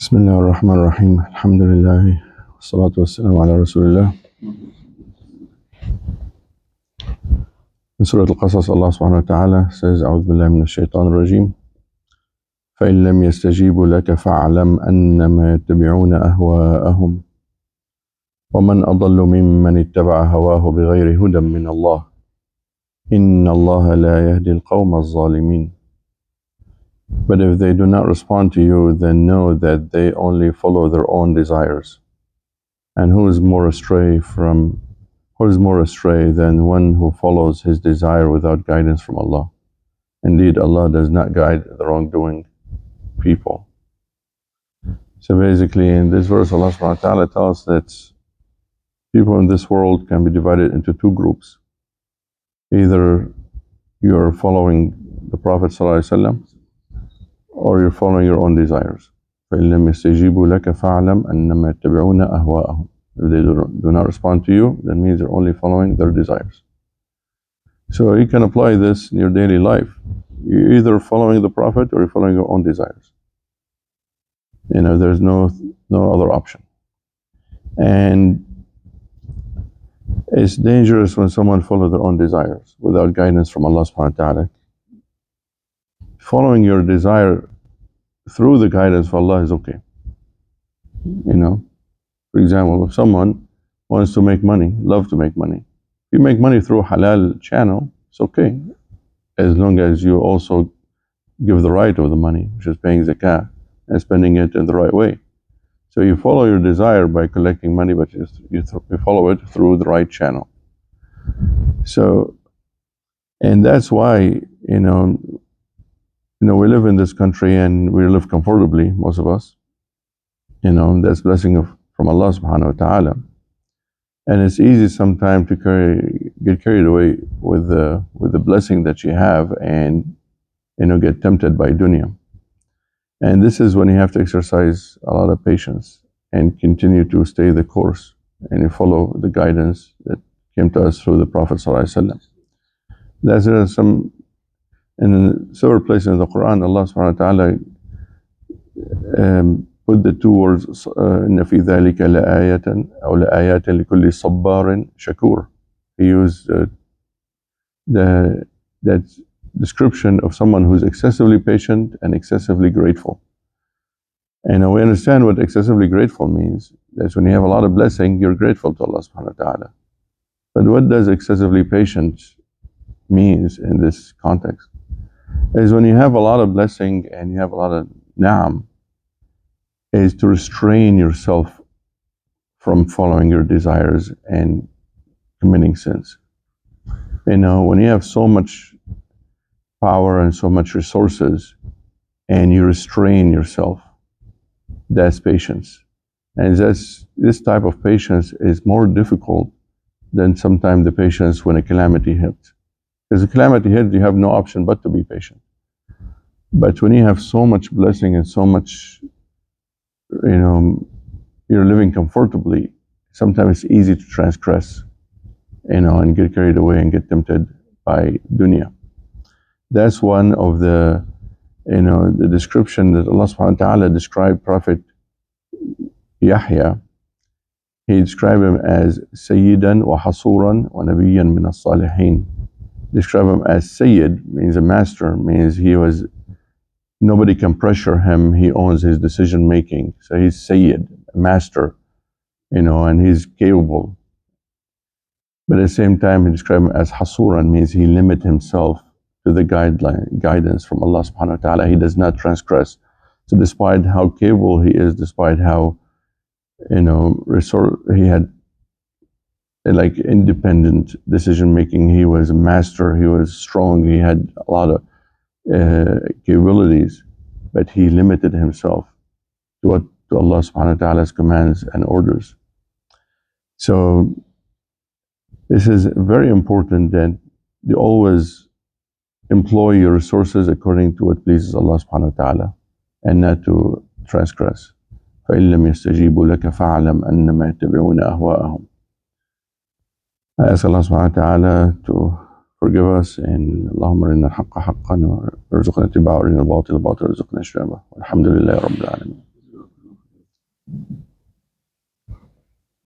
بسم الله الرحمن الرحيم الحمد لله والصلاة والسلام على رسول الله. من سورة القصص Allah subhanahu wa ta'ala says أعوذ بالله من الشيطان الرجيم فإن لم يستجيبوا لك فاعلم أنما يتبعون أهواءهم ومن أضل ممن اتبع هواه بغير هدى من الله إن الله لا يهدي القوم الظالمين. But if they do not respond to you, then know that they only follow their own desires. And who is more astray than one who follows his desire without guidance from Allah? Indeed, Allah does not guide the wrongdoing people. So basically, in this verse, Allah subhanahu wa ta'ala tells us that people in this world can be divided into two groups. Either you're following the Prophet sallallahu alaihi wasallam, or you're following your own desires. فَإِن لَمْ يَسْتَجِيبُوا لَكَ فَاعْلَمْ أَنَّمَا يَتَّبِعُونَ أَهْوَاءَهُم. If they do not respond to you, that means they're only following their desires. So you can apply this in your daily life. You're either following the Prophet or you're following your own desires. There's no other option. And it's dangerous when someone follows their own desires without guidance from Allah subhanahu wa ta'ala. Following your desire through the guidance of Allah is okay. For example, if someone wants to make money, love to make money, if you make money through a halal channel, it's okay, as long as you also give the right of the money, which is paying zakah and spending it in the right way. So you follow your desire by collecting money, but you follow it through the right channel. So, and that's why, we live in this country and we live comfortably, most of us. That's blessing from Allah subhanahu wa ta'ala. And it's easy sometimes to get carried away with the blessing that you have and get tempted by dunya. And this is when you have to exercise a lot of patience and continue to stay the course and you follow the guidance that came to us through the Prophet sallallahu alaihi wasallam. There's in several places in the Quran, Allah subhanahu wa ta'ala put the two words إِنَّ فِي ذَلِكَ لَآيَةً أو لَآيَاتٍ لِكُلِّ صَبَّارٍ شَكُورٍ. He used that description of someone who's excessively patient and excessively grateful. And we understand what excessively grateful means. That's when you have a lot of blessing, you're grateful to Allah subhanahu wa ta'ala. But what does excessively patient means in this context? Is when you have a lot of blessing and you have a lot of na'am, is to restrain yourself from following your desires and committing sins. When you have so much power and so much resources and you restrain yourself, that's patience. And this type of patience is more difficult than sometimes the patience when a calamity hits. Because a calamity hits, you have no option but to be patient. But when you have so much blessing and so much, you're living comfortably, sometimes it's easy to transgress, and get carried away and get tempted by dunya. That's one of the description that Allah subhanahu wa ta'ala described Prophet Yahya. He described him as Sayyidan wa Hasuran wa Nabiyyan min as-Salihin. Describe him as Sayyid, means a master, means nobody can pressure him, he owns his decision making. So he's Sayyid, a master, and he's capable. But at the same time, he described him as Hasuran, means he limits himself to the guidance from Allah subhanahu wa ta'ala. He does not transgress. So despite how capable he is, despite how, he had like independent decision making, he was a master, he was strong, he had a lot of capabilities, but he limited himself to Allah subhanahu wa ta'ala's commands and orders. So this is very important that you always employ your resources according to what pleases Allah subhanahu wa ta'ala and not to transgress. فَإِن لَمْ يَسْتَجِيبُوا لَكَ فَاعْلَمْ أَنَّمَا يَتَّبِعُونَ أَهْوَاءَهُم. I ask Allah subhanahu wa ta'ala to forgive us, and Allahumma arina al-haqqa haqqan warzuqna ittiba'ahu, arina al-batila batilan warzuqna ijtinabah. Alhamdulillahi rabbil alamin.